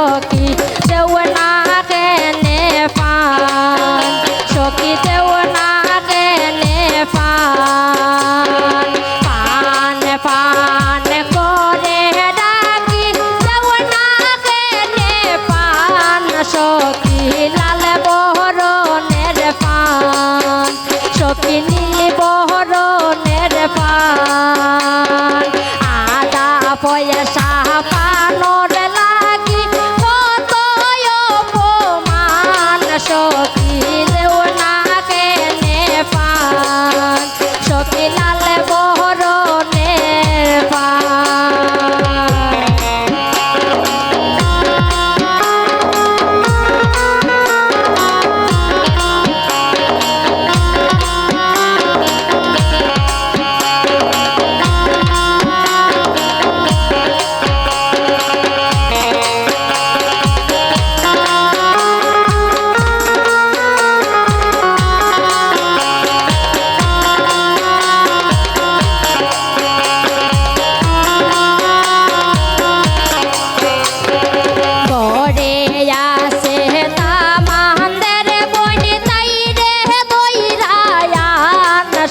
সখী দেও না কেনে পান সখী দেও না কেনে পান পান পান করে ডাকি দেও না কেনে পান সখী লাল বহরনের পান সখী নীল বহরনের পান আদা পয়সা পানোর লাগি কত অপমান সখী দেও না কেনে পান সখী লাল বহরনের পান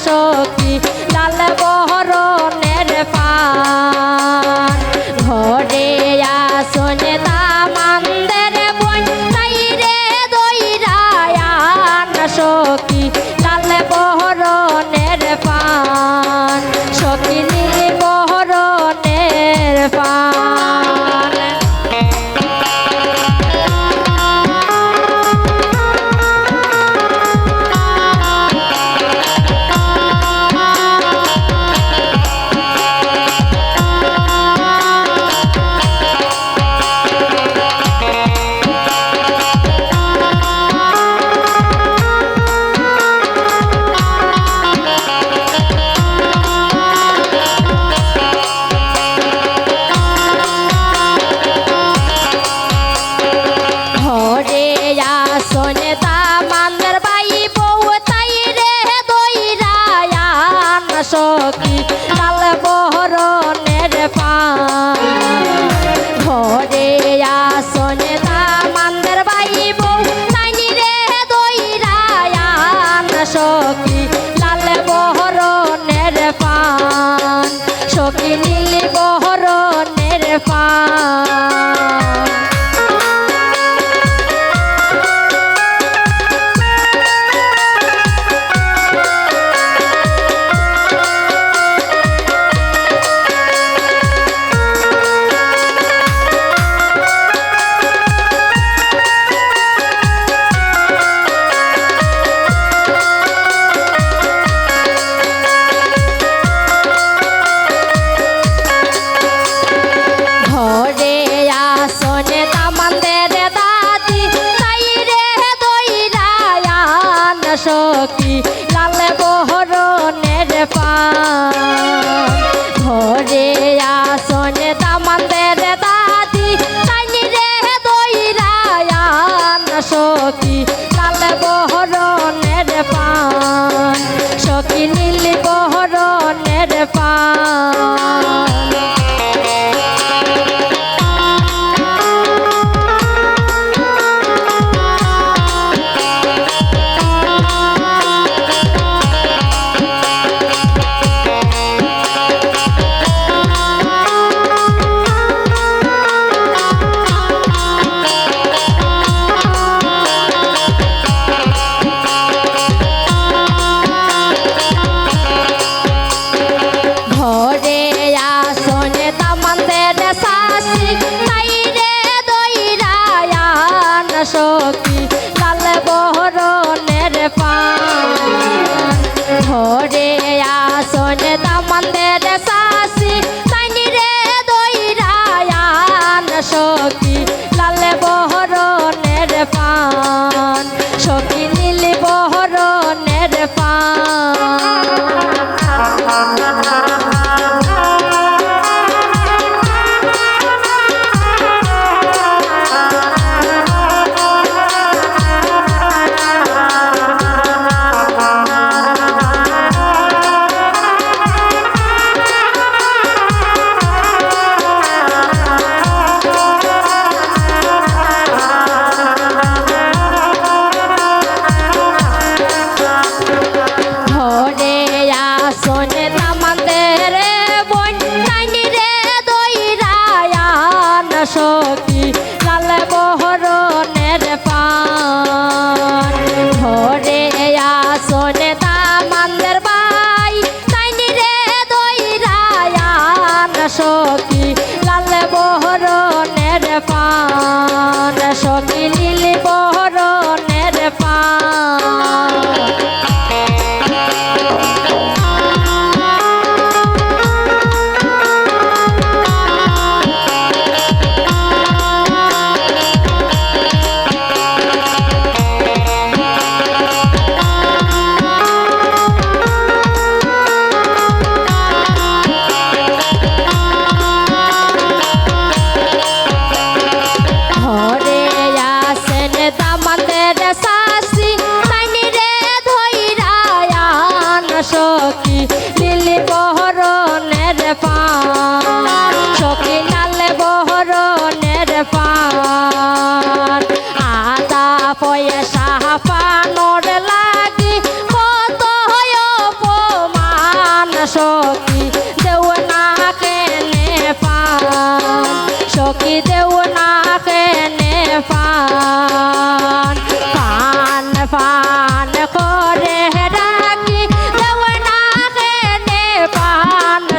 সখী লাল বহরনের পান ঘরে আসন তামান্দের বন তাই রে দইরায়ান সখী লাল বহরনের পান সখী নীল বহরনের পান আসনে তামান্দের বাই বউ তাই রে দইরায়ান সখী লাল বহরনের পান ঘরে আসনে তামান্দের বাই বউ তাই রে দইরায়ান সখী লাল বহরনের পান সখী নীল বহরনের পান ঘরে সখী লাল বহরণের পান সখী নীল বহরণের পান সখী নীল বহরণের পান সখী লাল বহরণের পান আদা পয়সা পানর লাগি কত অপমান সখী দেও না কেনে পান সখী দেও না কেনে পান পান পান করে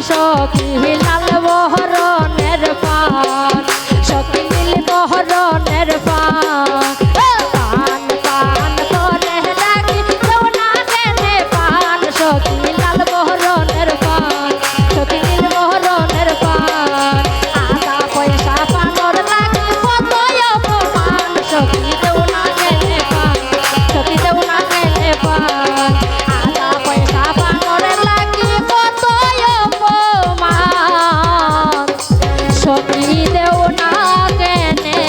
সখী লাল বহরণের পান সখী নীল বহরণের পান পান পান করে ডাকি দেও না কেনে পান সখী লাল বহরণের পান সখী নীল বহরণের পান আদা পয়সা পানর লাগি কত অপমান সখী দেও না কেনে পান সখী দেও না কেনে পান আদা পয়সা পানর লাগি কত সখী দেও না কেনে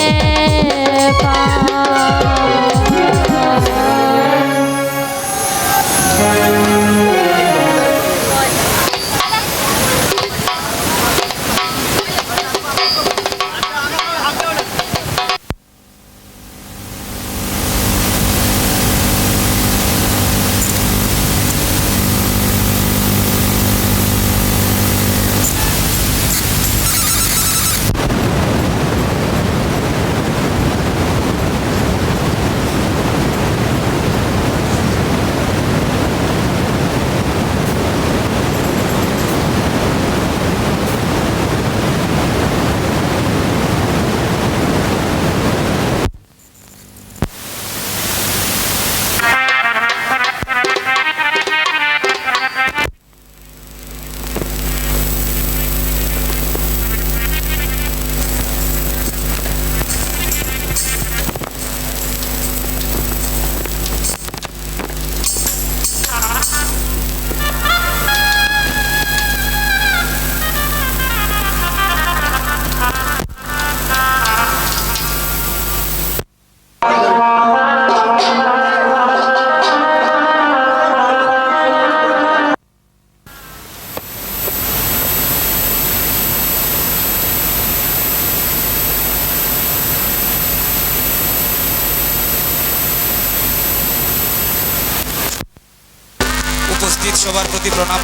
উপস্থিত সবার প্রতি প্রণাম।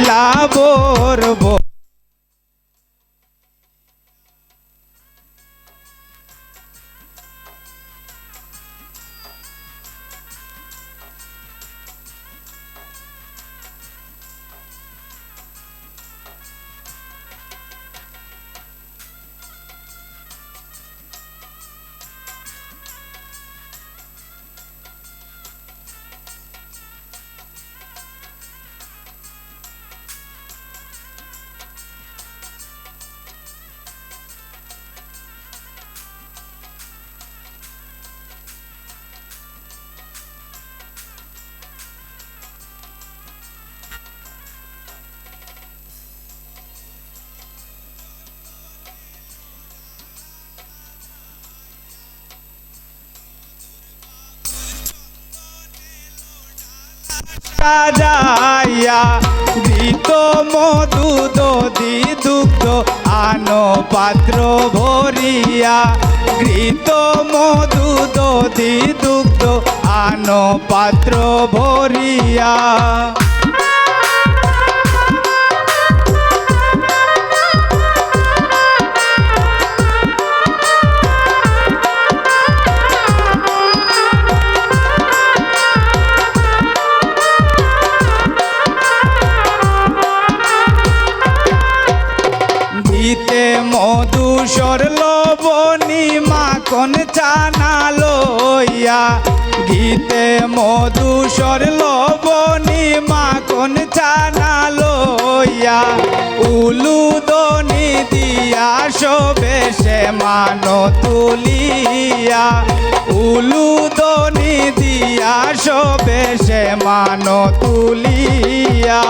লাবরব সাজাইয়া ঘৃত মধু দধি দুগ্ধ আনো পাত্র ভরিয়া ঘৃত মধু দধি দুগ্ধ আনো পাত্র ভরিয়া ঘিতে মধু সরলবনি মাখন চানা লইয়া ঘিতে মধু সরলবনি মাখন চানা লইয়া উলুদনি দিয়া শোবে সে মানো তুলিয়া উলুদনি দিয়া শোবে সে মানো তুলিয়া